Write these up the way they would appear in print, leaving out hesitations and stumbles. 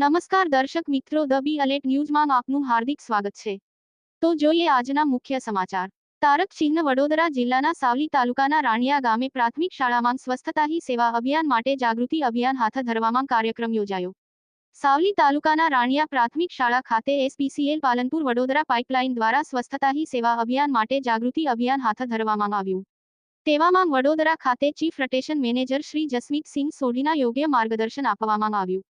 નમસ્કાર દર્શક મિત્રો, ધ બી અલેટ ન્યૂઝમાં આપનું હાર્દિક સ્વાગત છે। તો જોઈએ આજના મુખ્ય સમાચાર। તારક ચિહ્ન વડોદરા જિલ્લાના સાવલી તાલુકાના રાણિયા ગામે પ્રાથમિક શાળામાં સ્વસ્થતા હી સેવા અભિયાન માટે જાગૃતિ અભિયાન હાથ ધરવામાં કાર્યક્રમ યોજાયો। સાવલી તાલુકાના રાણિયા પ્રાથમિક શાળા ખાતે એસપીસીએલ પાલનપુર વડોદરા પાઇપલાઇન દ્વારા સ્વસ્થતા હી સેવા અભિયાન માટે જાગૃતિ અભિયાન હાથ ધરવામાં આવ્યું। તેવામાં વડોદરા ખાતે ચીફ રોટેશન મેનેજર શ્રી જસમીત સિંહ સોઢીના યોગ્ય માર્ગદર્શન આપવામાં આવ્યું।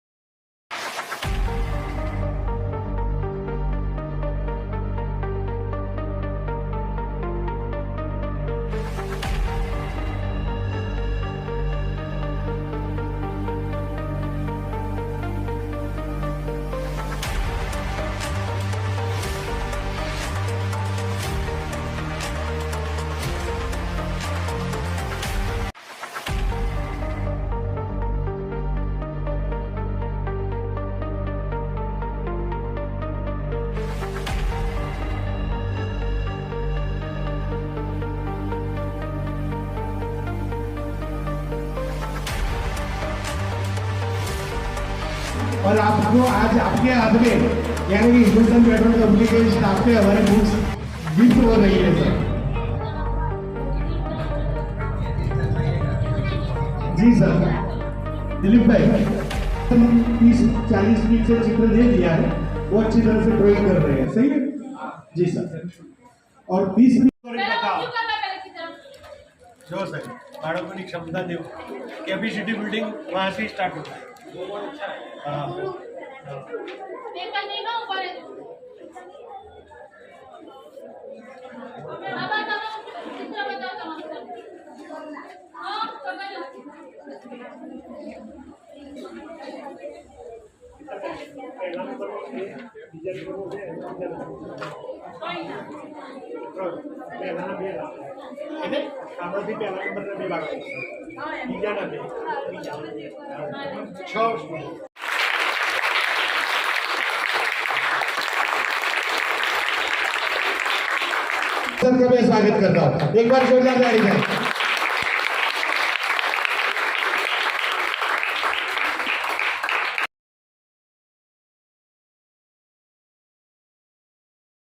और आपको आज आपके हाथ में यानी कि हिंदुस्तान पेट्रोल कंपनी के स्टाफ पे हमारे बुक्स गिफ्ट हो रही है सर। जी सर, दिलीप भाई 30-40 मिनट से चित्र दे दिया है, वो अच्छी तरह से ड्राइंग कर रहे हैं। सही है जी सर। और 20 मिनट जो सर बाड़कों की क्षमता दे कैपेसिटी बिल्डिंग वहाँ से स्टार्ट होता है। हाँ सर का मैं स्वागत करता हूँ। एक बार जोरदार ताली दें।